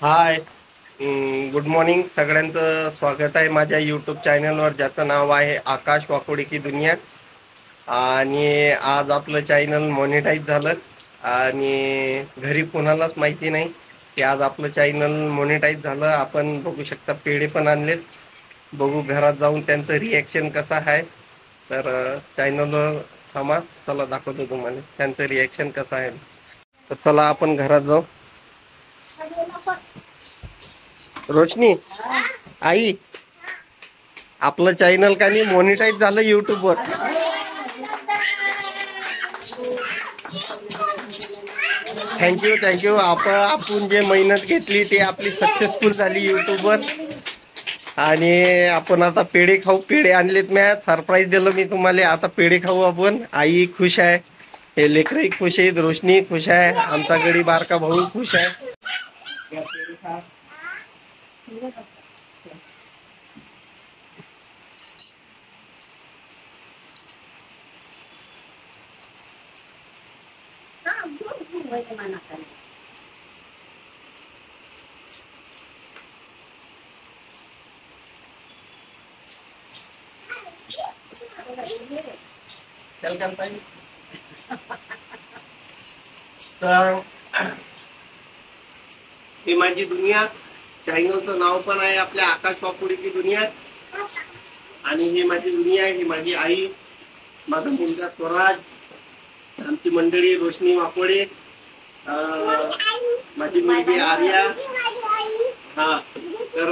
हाय. Good morning. सगळ्यांचं स्वागत आहे माझ्या यूट्यूब चॅनलवर, ज्याचं नाव आहे आकाश वाकोडे की दुनिया. आणि आज आपलं चॅनल मॉनिटाईज झालं आणि घरी कोणालाच माहिती नाही की आज आपलं चॅनल मॉनिटाईज झालं. आपण बघू शकता, पेढे पण आणलेत. बघू घरात जाऊन त्यांचं रिॲक्शन कसं आहे. तर चॅनलवर थांबा, चला दाखवतो तुम्हाला त्यांचं रिॲक्शन कसं आहे. तर चला आपण घरात जाऊ. रोशनी, आई, आपलं चॅनल का नाही मॉनिटाईज झालं युट्यूबवर. थँक्यू. आपण जे मेहनत घेतली ते आपली सक्सेसफुल झाली युट्यूबवर. आणि आपण आता पेढे खाऊ. पेढे आणलेत, मी सरप्राईज दिलं मी तुम्हाला. आता पेढे खाऊ आपण. आई खुश आहे, हे लेकरही खुश आहेत, रोशनी खुश आहे, आमचा गडी बारका भाऊ खुश आहे. तर ही माझी दुनिया. चॅनलचं नाव पण आहे आपल्या आकाश वाकोडे की दुनिया. आणि ही माझी दुनिया, ही माझी आई, माझा मुलगा स्वराज, आमची मंडळी रोशनी वाकोडे, माझी मुलगी आर्या. हा, तर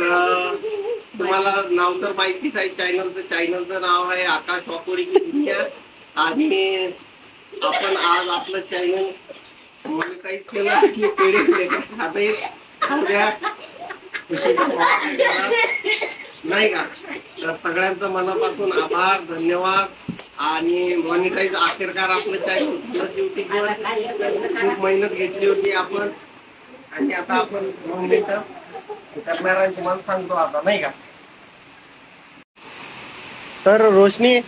तुम्हाला नाव तर माहितीच आहे चॅनलचं नाव आहे आकाश वाकोडे की दुनिया. आणि आपण आज आपलं चॅनल मॉनिटाईज केलं की पेढे खाते नाही का. तर सगळ्यांचं मनापासून आभार, धन्यवाद. आणि मॉनिटाईज अखेरकार आपलं चॅनल युट्यूबवर खूप मेहनत घेतली होती आपण. आणि आता आपण 2 मिनिटं करणाऱ्यांची मला सांगतो आता, नाही का. तर रोशनी,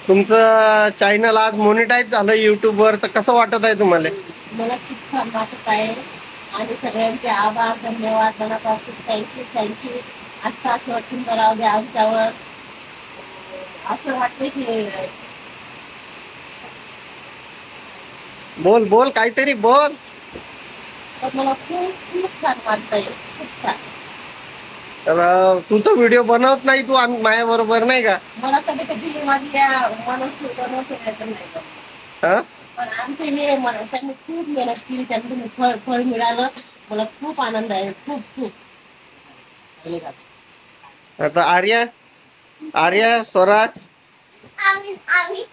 तुमचं चॅनल आज मॉनिटाईज झालं युट्यूबवर, तर कसं वाटत आहे तुम्हाला? मला खूप छान वाटत आहे आणि सगळ्यांचे आभार, धन्यवाद मनापासून. थँक्यू. असं आशीर्वाद करावं द्या आमच्यावर. असं वाटतं की बोल काहीतरी बोल. मला खूप खूप छान वाटतंय, खूप छान. तर तू तर व्हिडिओ बनवत नाही, तू आम्ही माझ्या बरोबर, नाही का. मला कधी कधी माझ्या मनात नाही, पण आमचे त्यांनी खूप मेहनत केली, त्यांनी फळ मिळालं. मला खूप आनंद आहे, खूप. आता आर्या स्वराज, आम्ही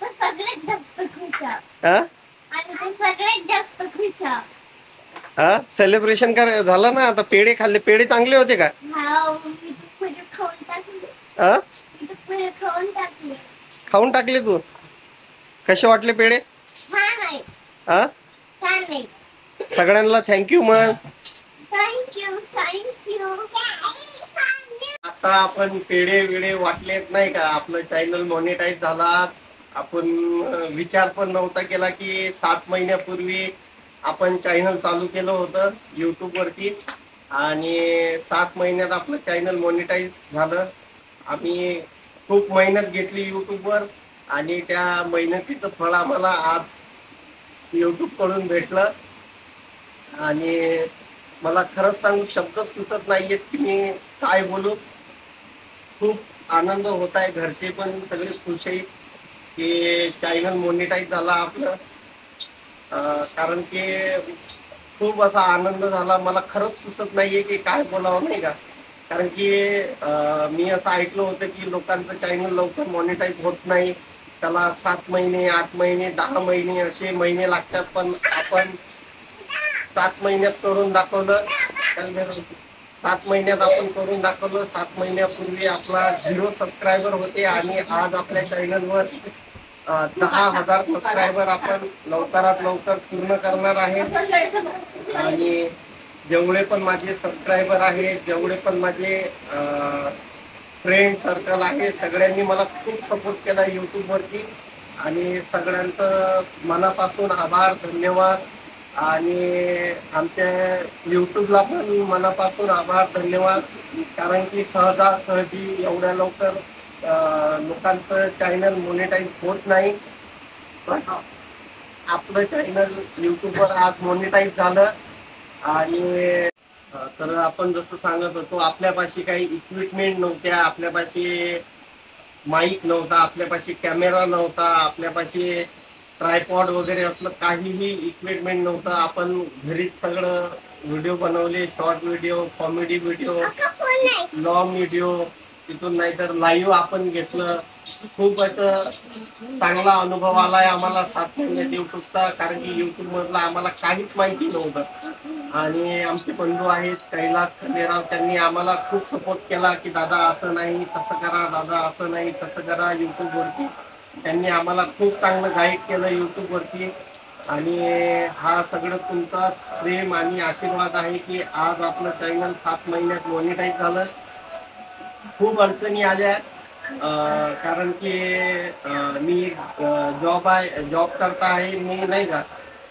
तर सगळ्यात जास्त खुश आहोत. आम्ही तर सगळ्यात जास्त खुश आहोत. सेलिब्रेशन झालं ना. आता पेढे खाल्ले. पेढे चांगले होते का? खाऊन टाकले तू? कसे वाटले पेढे? सगळ्यांना थँक्यू मग. आता आपण पेढे वाटलेत, नाही का. आपलं चॅनल मॉनिटाईज झाला. आपण विचार पण नव्हता केला की 7 महिन्यापूर्वी आपण चॅनल चालू केलं होतं युट्यूब वरती. आणि 7 महिन्यात आपलं चॅनल मॉनिटाईज झालं. आम्ही खूप मेहनत घेतली युट्यूबवर आणि त्या मेहनतीचं फळ आम्हाला आज युट्यूब कडून भेटलं. आणि मला खरंच सांगू शब्द सुचत नाहीयेत की मी काय बोलू. खूप आनंद होत आहे. घरचे पण सगळे खुश आहेत की चॅनल मॉनिटाईज झाला आपलं. कारण की खूप असा आनंद झाला. मला खरंच सुचत नाहीये की काय बोलावं, नाही का. कारण की मी असं ऐकलं होतं की लोकांचं चॅनल लवकर मॉनिटाईज होत नाही, त्याला 7 महिने, 8 महिने, 10 महिने असे महिने लागतात. पण आपण 7 महिन्यात करून दाखवलं. 7 महिन्यात आपण करून दाखवलं. 7 महिन्यापूर्वी आपला 0 सबस्क्रायबर होते आणि आज आपल्या चॅनलवर 10,000 सबस्क्रायबर आपण लवकरात लवकर पूर्ण करणार आहे. आणि जेवढे पण माझे सबस्क्रायबर आहेत, जेवढे पण माझे फ्रेंड सर्कल आहे, सगळ्यांनी मला खूप सपोर्ट केला युट्यूबवरती. आणि सगळ्यांचं मनापासून आभार, धन्यवाद. आणि आमच्या युट्यूबला पण मनापासून आभार धन्यवाद. कारण की सहजासहजी एवढ्या लवकर लोकांचं चॅनल मॉनिटाईज होत नाही, पण आपलं चॅनल युट्यूबवर आज मॉनिटाईज झालं. आणि तर आपण जसं सांगत होतो, आपल्यापाशी काही इक्विपमेंट नव्हत्या, आपल्यापाशी माईक नव्हता, आपल्यापाशी कॅमेरा नव्हता, आपल्यापाशी ट्रायपॉड वगैरे असलं काहीही इक्विपमेंट नव्हतं. आपण घरीच सगळं व्हिडिओ बनवले, short video, comedy video, long video, तिथून नाहीतर लाईव्ह आपण घेतलं. खूप असं चांगला अनुभव आलाय आम्हाला 7 महिन्यात युट्यूबचा. कारण की युट्यूब मधलं आम्हाला काहीच माहिती नव्हतं. आणि आमचे बंधू आहेत कैलास खंडेराव, त्यांनी आम्हाला खूप सपोर्ट केला की दादा असं नाही तसं करा, दादा असं नाही तसं करा युट्यूबवरती. त्यांनी आम्हाला खूप चांगलं गाईड केलं युट्यूबवरती. आणि हा सगळं तुमचाच प्रेम आणि आशीर्वाद आहे की आज आपलं चॅनल 7 महिन्यात मॉनिटाईज झालं. खूप अडचणी आल्या, कारण की मी जॉब करता आहे मी, नाही का,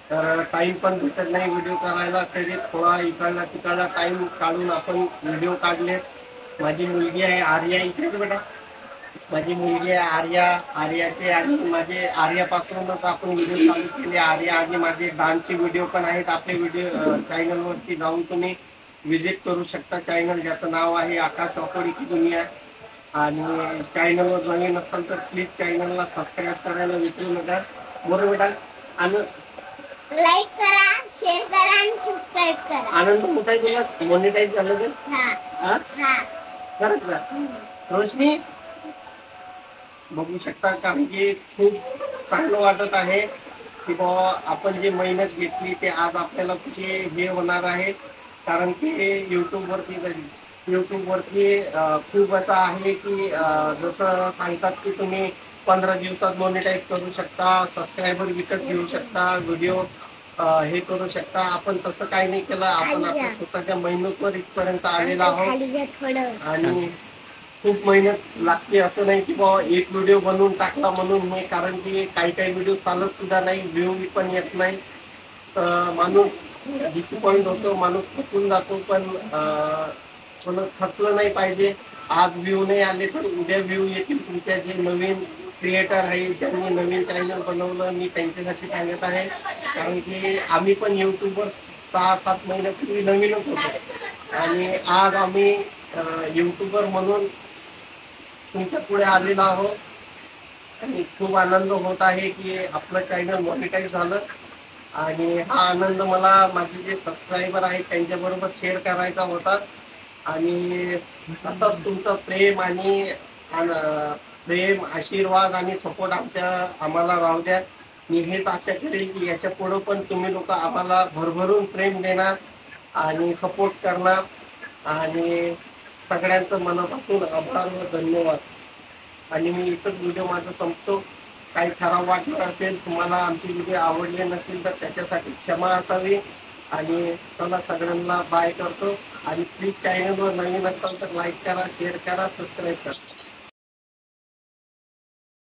तर टाइम पण भेटत नाही व्हिडिओ करायला. तरी थोडा इकडला तिकडला टाइम काढून आपण व्हिडिओ काढले. माझी मुलगी आहे आर्या, इकडे बेटा, माझी मुलगी आहे आर्याचे आणि माझे आर्यापासूनच आपण व्हिडिओ चालू केले. आर्या आणि माझे डान्सचे व्हिडिओ पण आहेत आपले व्हिडिओ चॅनलवरती जाऊन तुम्ही विजिट करू शकता. चॅनल ज्याचं नाव आहे आकाश चौकडी की दुनिया. आणि चॅनलवर नवीन असाल तर प्लीज चॅनलला सबस्क्राईब करायला विसरू नका. बरोबर बेटा? आणि लाईक करा, शेअर करा आणि सबस्क्राईब करा. आनंद मोठा आहे तुला मॉनिटाईज झालं तर? खरंच ना रोशनी? बघू शकता, कारण की खूप चांगलं वाटत आहे की बाबा आपण जी मेहनत घेतली ते आज आपल्याला कुठे हे होणार आहे. कारण की युट्यूबवरती खूप असं आहे की जसं सांगतात की तुम्ही 15 दिवसात मॉनिटाईज करू शकता, सबस्क्रायबर विकत घेऊ शकता, व्हिडिओ हे करू शकता. आपण तसं काही नाही केलं. आपण आपल्या स्वतःच्या मेहनतीवर इथपर्यंत आलेला आहोत. आणि खूप मेहनत लागते. असं नाही की बाबा एक व्हिडिओ बनवून टाकला म्हणून हे, कारण की काही काही व्हिडिओ चालत सुद्धा नाही, व्ह्यू पण येत नाही, तर माणूस डिसअपॉइंट होतो, माणूस खचून जातो. पण खचलं नाही पाहिजे. आज व्ह्यू नाही आले तर उद्या व्ह्यू येतील. तुमच्या जे नवीन क्रिएटर आहे ज्यांनी नवीन चॅनल बनवलं, मी त्यांच्यासाठी सांगत आहे. कारण की आम्ही पण युट्यूबवर 6-7 महिन्यापूर्वी नवीनच होतो आणि आज आम्ही युट्यूबर म्हणून तुमच्या पुढे आलेलो आहोत. आणि खूप आनंद होत आहे की आपलं चॅनल मॉनिटाईज झालं. आणि हा आनंद मला माझे जे सबस्क्रायबर आहेत त्यांच्याबरोबर शेअर करायचा होता. आणि असंच तुमचं प्रेम आणि प्रेम, आशीर्वाद आणि सपोर्ट आम्हाला राहू द्या. मी हेच आशा करेन की याच्या पुढं पण तुम्ही लोक आम्हाला भरभरून प्रेम देणार आणि सपोर्ट करणार. आणि सगळ्यांचं मनापासून आभार व धन्यवाद. आणि मी इथंच व्हिडिओ माझा संपतो. काही खराब वाटलं असेल, तुम्हाला आमचे व्हिडिओ आवडले नसेल तर त्याच्यासाठी क्षमा असावी. आणि चला सगळ्यांना बाय करतो. आणि प्लीज चॅनलवर नवीन असाल तर लाईक करा, शेअर करा, सबस्क्राईब करा.